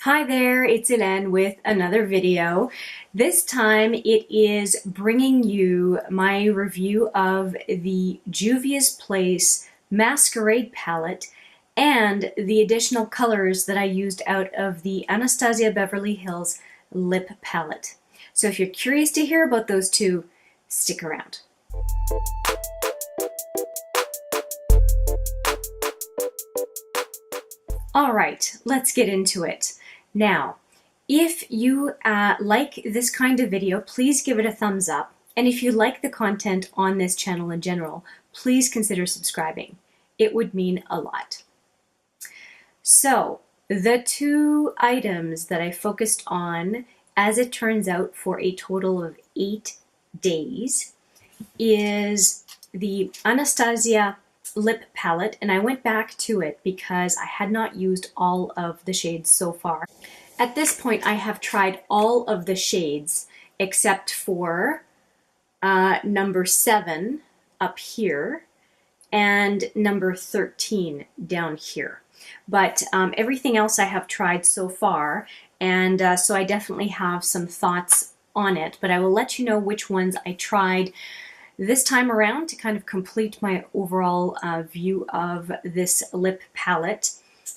Hi there, it's Hélène with another video. This time it is bringing you my review of the Juvia's Place Masquerade palette and the additional colors that I used out of the Anastasia Beverly Hills Lip Palette. So if you're curious to hear about those two, stick around. All right, let's get into it. Now, if you like this kind of video, please give it a thumbs up. And if you like the content on this channel in general, please consider subscribing. It would mean a lot. So, the two items that I focused on, as it turns out, for a total of 8 days, is the Anastasia Lip Palette, and I went back to it because I had not used all of the shades so far. At this point, I have tried all of the shades except for number 7 up here and number 13 down here. But everything else I have tried so far, and so I definitely have some thoughts on it, but I will let you know which ones I tried this time around to kind of complete my overall view of this lip palette.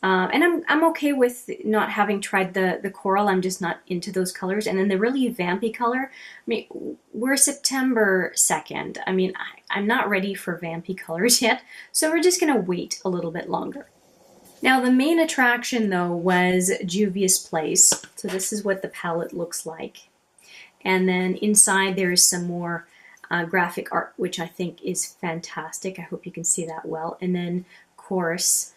And I'm okay with not having tried the coral. I'm just not into those colors. And then the really vampy color, I mean, we're September 2nd. I mean, I'm not ready for vampy colors yet, so we're just going to wait a little bit longer. Now, the main attraction, though, was Juvia's Place. So this is what the palette looks like. And then inside there is some more graphic art, which I think is fantastic. I hope you can see that well. And then, of course,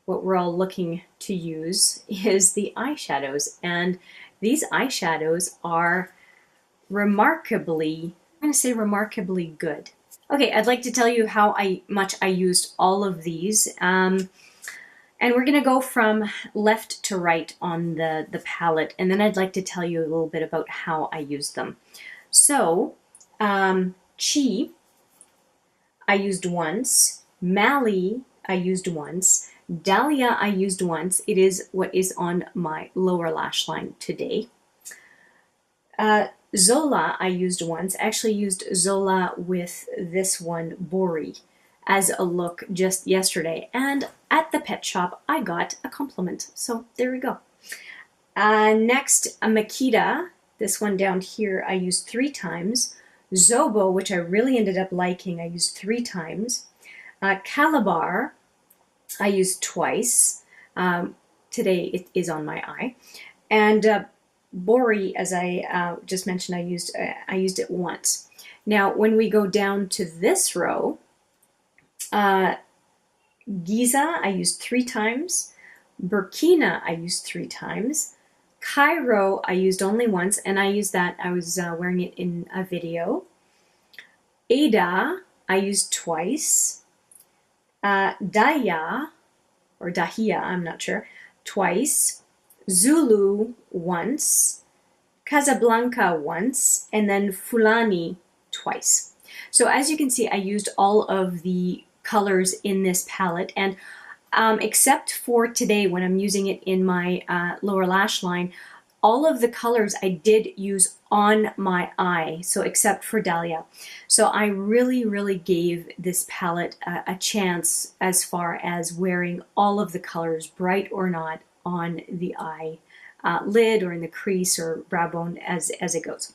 what we're all looking to use is the eyeshadows. And these eyeshadows are remarkably, I'm going to say remarkably good. Okay, I'd like to tell you how much I used all of these. And we're going to go from left to right on the palette. And then I'd like to tell you a little bit about how I used them. So, Chi, I used once. Mali, I used once. Dahlia, I used once. It is what is on my lower lash line today. Zola, I used once. I actually used Zola with this one, Bori, as a look just yesterday. And at the pet shop, I got a compliment. So there we go. Next, Makita, this one down here, I used 3 times. Zobo, which I really ended up liking, I used 3 times. Calabar, I used twice. Today it is on my eye. And Bori, as I just mentioned, I used it once. Now, when we go down to this row, Giza, I used 3 times. Burkina, I used 3 times. Cairo, I used only once, and I used that, I was wearing it in a video. Ada, I used twice. Daya, or Dahia, I'm not sure, twice. Zulu, once. Casablanca, once. And then Fulani, twice. So as you can see, I used all of the colors in this palette, and except for today when I'm using it in my lower lash line, all of the colors I did use on my eye, so except for Dahlia. So I really, really gave this palette a chance as far as wearing all of the colors, bright or not, on the eye lid or in the crease or brow bone as it goes.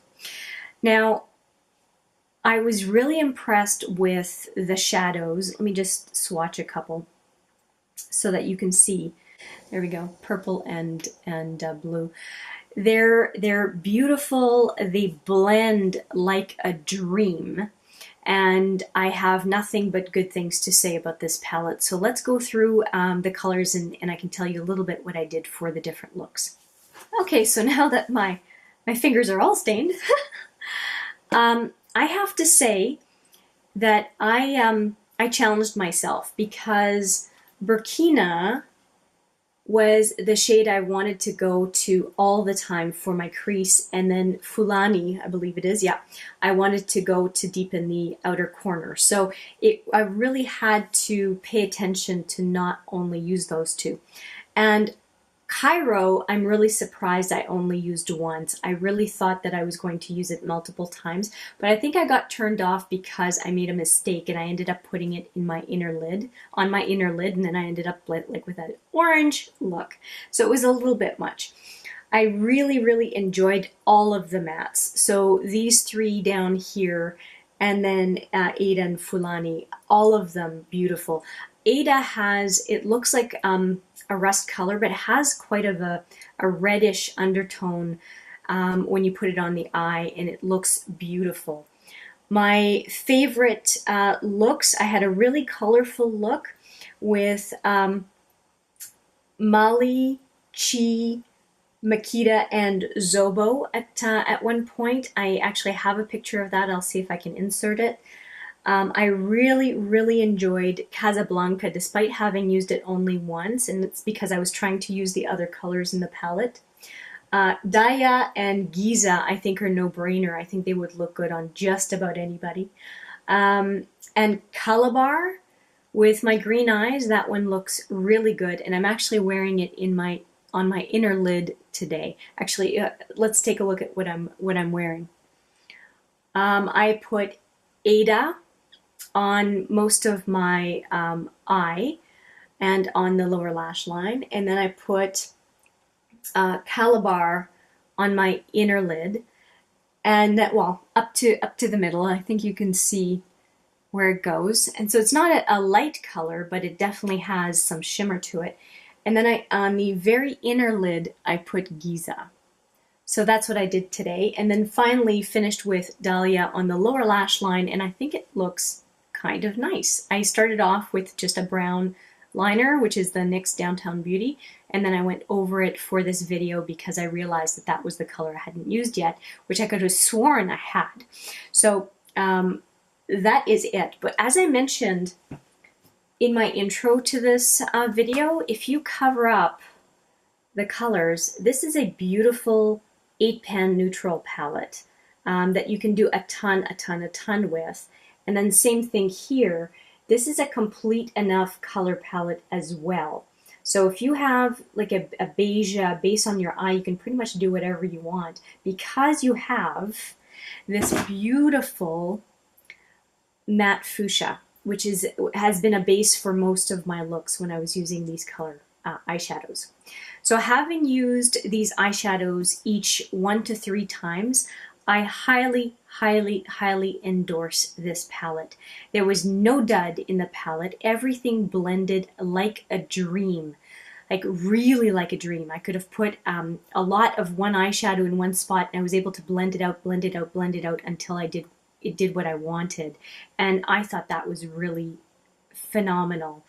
Now, I was really impressed with the shadows. Let me just swatch a couple so that you can see. There we go, purple and blue. They're beautiful. They blend like a dream, and I have nothing but good things to say about this palette. So let's go through the colors, and I can tell you a little bit what I did for the different looks. Okay, so now that my fingers are all stained, I have to say that I challenged myself, because Burkina was the shade I wanted to go to all the time for my crease, and then Fulani, I believe it is, yeah, I wanted to go to deepen the outer corner. So I really had to pay attention to not only use those two. And Cairo, I'm really surprised I only used once. I really thought that I was going to use it multiple times, but I think I got turned off because I made a mistake and I ended up putting it in my inner lid, on my inner lid, and then I ended up like with that orange look. So it was a little bit much. I really, really enjoyed all of the mattes. So these three down here, and then Ada and Fulani, all of them beautiful. Ada has, it looks like a rust color, but it has quite of a reddish undertone when you put it on the eye, and it looks beautiful. My favorite looks, I had a really colorful look with Mali, Chi, Makita, and Zobo at one point. I actually have a picture of that. I'll see if I can insert it. I really, really enjoyed Casablanca despite having used it only once, and it's because I was trying to use the other colors in the palette. Daya and Giza, I think, are no-brainer. I think they would look good on just about anybody. And Calabar with my green eyes, that one looks really good, and I'm actually wearing it on my inner lid today. Actually, let's take a look at what I'm wearing. I put Ada on most of my eye and on the lower lash line, and then I put Calabar on my inner lid, and that, well, up to the middle. I think you can see where it goes, and so it's not a light color, but it definitely has some shimmer to it. And then on the very inner lid, I put Giza. So that's what I did today, and then finally finished with Dahlia on the lower lash line, and I think it looks kind of nice. I started off with just a brown liner, which is the NYX Downtown Beauty, and then I went over it for this video because I realized that that was the color I hadn't used yet, which I could have sworn I had. So that is it. But as I mentioned in my intro to this video, if you cover up the colors, this is a beautiful 8-pan neutral palette that you can do a ton with. And then same thing here. This is a complete enough color palette as well. So if you have like a beige base on your eye, you can pretty much do whatever you want because you have this beautiful matte fuchsia, which has been a base for most of my looks when I was using these color eyeshadows. So having used these eyeshadows each 1 to 3 times, I highly, highly, highly endorse this palette. There was no dud in the palette. Everything blended like a dream, like really like a dream. I could have put a lot of one eyeshadow in one spot, and I was able to blend it out, blend it out, blend it out until it did what I wanted. And I thought that was really phenomenal.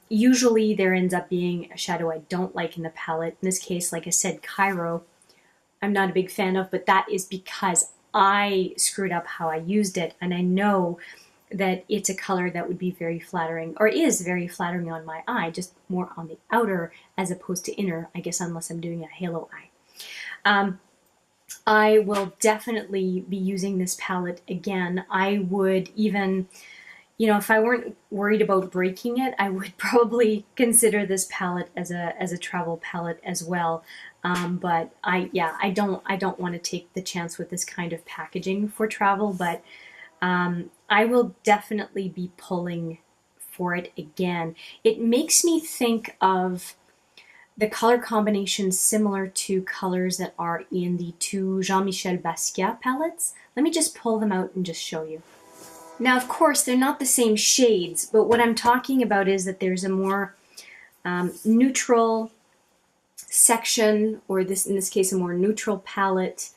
Usually there ends up being a shadow I don't like in the palette. In this case, like I said, Cairo, I'm not a big fan of, but that is because I screwed up how I used it, and I know that it's a color that would be very flattering, or is very flattering on my eye, just more on the outer as opposed to inner, I guess, unless I'm doing a halo eye. I will definitely be using this palette again. I would even, you know, if I weren't worried about breaking it, I would probably consider this palette as a travel palette as well. But I don't want to take the chance with this kind of packaging for travel, but I will definitely be pulling for it again. It makes me think of the color combinations similar to colors that are in the 2 Jean-Michel Basquiat palettes. Let me just pull them out and just show you. Now, of course, they're not the same shades, but what I'm talking about is that there's a more neutral section, or in this case, a more neutral palette.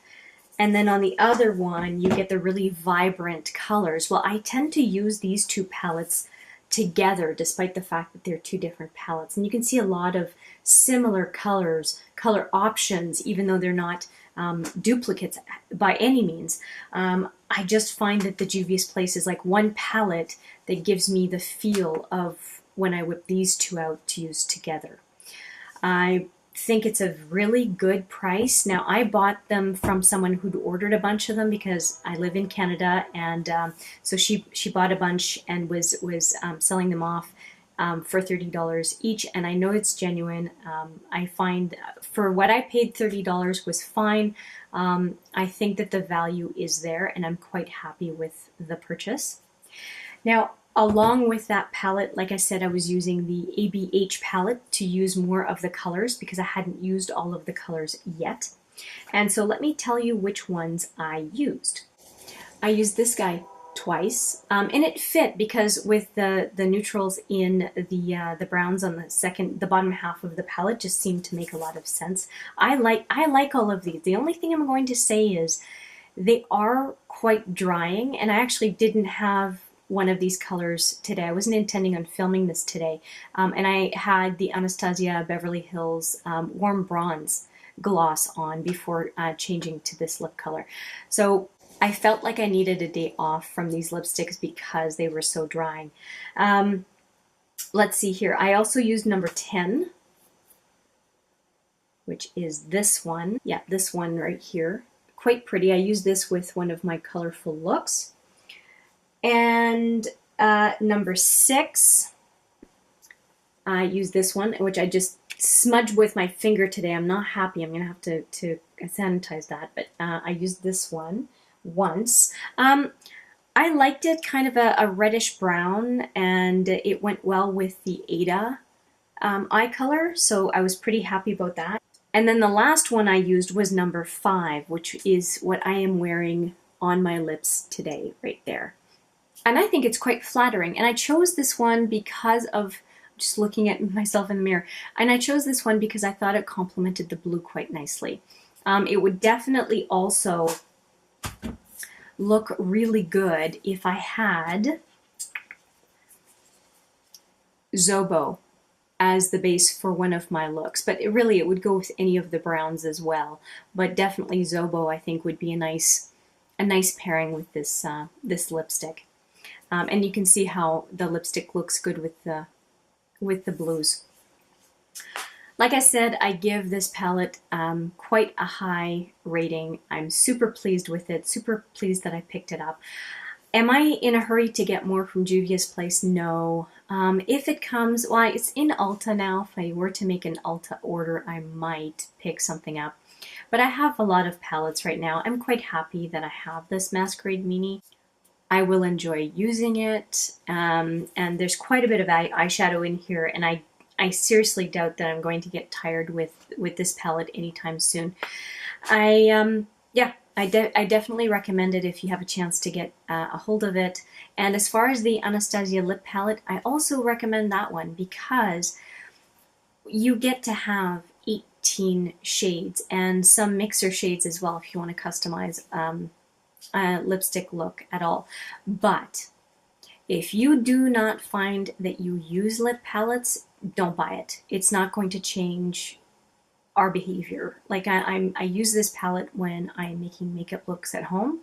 And then on the other one, you get the really vibrant colors. Well, I tend to use these 2 palettes together, despite the fact that they're 2 different palettes. And you can see a lot of similar color options, even though they're not duplicates by any means. I just find that the Juvia's Place is like one palette that gives me the feel of when I whip these 2 out to use together. I think it's a really good price. Now, I bought them from someone who'd ordered a bunch of them because I live in Canada, and so she bought a bunch and was selling them off for $30 each, and I know it's genuine. I find for what I paid, $30 was fine. I think that the value is there, and I'm quite happy with the purchase. Now, along with that palette, like I said, I was using the ABH palette to use more of the colors because I hadn't used all of the colors yet. And so let me tell you which ones I used. I used this guy twice, and it fit because with the neutrals in the browns on the bottom half of the palette just seemed to make a lot of sense. I like all of these. The only thing I'm going to say is they are quite drying, and I actually didn't have one of these colors today. I wasn't intending on filming this today, and I had the Anastasia Beverly Hills Warm Bronze gloss on before changing to this lip color. So I felt like I needed a day off from these lipsticks because they were so drying. Let's see here. I also used number 10, which is this one. Yeah, this one right here. Quite pretty. I used this with one of my colorful looks. And number 6, I used this one, which I just smudged with my finger today. I'm not happy. I'm going to have to sanitize that. But I used this one once. I liked it, kind of a reddish brown, and it went well with the Ada eye color, so I was pretty happy about that. And then the last one I used was number 5, which is what I am wearing on my lips today, right there. And I think it's quite flattering. And I chose this one because of just looking at myself in the mirror. And I chose this one because I thought it complemented the blue quite nicely. It would definitely also look really good if I had Zobo as the base for one of my looks, but it would go with any of the browns as well. But definitely Zobo, I think, would be a nice pairing with this this lipstick. And you can see how the lipstick looks good with the blues. Like I said, I give this palette quite a high rating. I'm super pleased with it, super pleased that I picked it up. Am I in a hurry to get more from Juvia's place? No. If it comes, well, it's in Ulta now. If I were to make an Ulta order, I might pick something up. But I have a lot of palettes right now. I'm quite happy that I have this Masquerade Mini. I will enjoy using it. And there's quite a bit of eyeshadow in here, and I seriously doubt that I'm going to get tired with this palette anytime soon. I definitely recommend it if you have a chance to get a hold of it. And as far as the Anastasia Lip Palette, I also recommend that one because you get to have 18 shades and some mixer shades as well if you want to customize a lipstick look at all. But if you do not find that you use lip palettes, don't buy it. It's not going to change our behavior. Like I use this palette when I'm making makeup looks at home.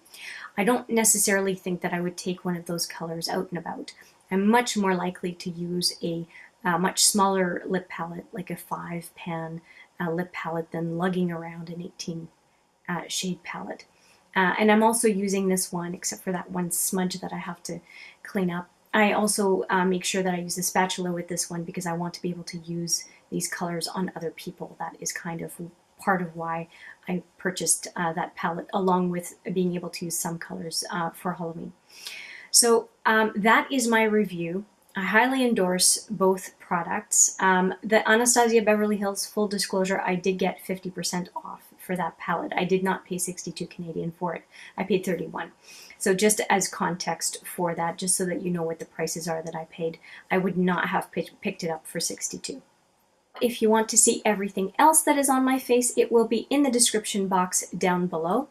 I don't necessarily think that I would take one of those colors out and about. I'm much more likely to use a much smaller lip palette, like a 5-pan lip palette, than lugging around an 18 shade palette. And I'm also using this one, except for that one smudge that I have to clean up. I also make sure that I use a spatula with this one because I want to be able to use these colors on other people. That is kind of part of why I purchased that palette, along with being able to use some colors for Halloween. So that is my review. I highly endorse both products. The Anastasia Beverly Hills, full disclosure, I did get 50% off for that palette. I did not pay 62 Canadian for it. I paid 31. So just as context for that, just so that you know what the prices are that I paid, I would not have picked it up for 62. If you want to see everything else that is on my face, it will be in the description box down below.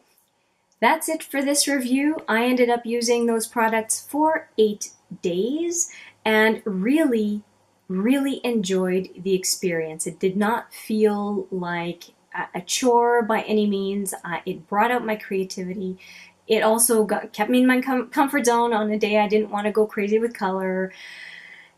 That's it for this review. I ended up using those products for 8 days and really enjoyed the experience. It did not feel like a chore by any means. It brought out my creativity. It also kept me in my comfort zone on a day I didn't want to go crazy with color.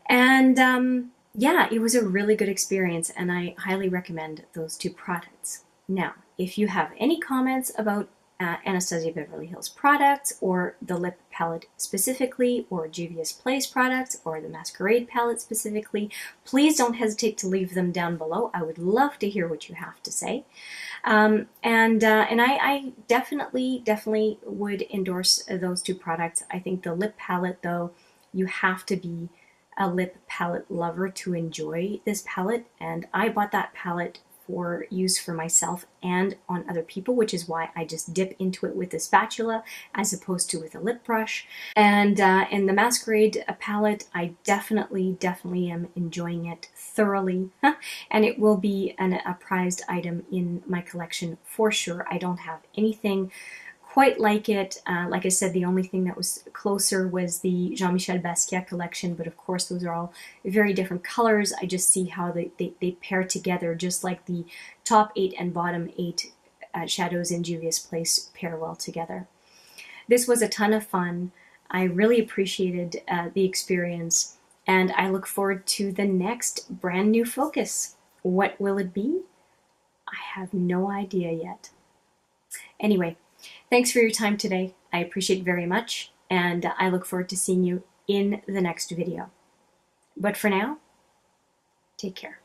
And yeah, it was a really good experience, and I highly recommend those 2 products. Now, if you have any comments about Anastasia Beverly Hills products, or the Lip Palette specifically, or Juvia's Place products, or the Masquerade palette specifically, please don't hesitate to leave them down below. I would love to hear what you have to say. And I definitely would endorse those two products. I think the lip palette, though, you have to be a lip palette lover to enjoy this palette, and I bought that palette for use for myself and on other people, which is why I just dip into it with a spatula as opposed to with a lip brush. And in the Masquerade palette, I definitely am enjoying it thoroughly, and it will be a prized item in my collection for sure. I don't have anything quite like it. Like I said, the only thing that was closer was the Jean-Michel Basquiat collection, but of course those are all very different colors. I just see how they pair together, just like the top 8 and bottom 8 shadows in Juvia's Place pair well together. This was a ton of fun. I really appreciated the experience, and I look forward to the next brand new focus. What will it be? I have no idea yet. Anyway, thanks for your time today. I appreciate it very much, and I look forward to seeing you in the next video. But for now, take care.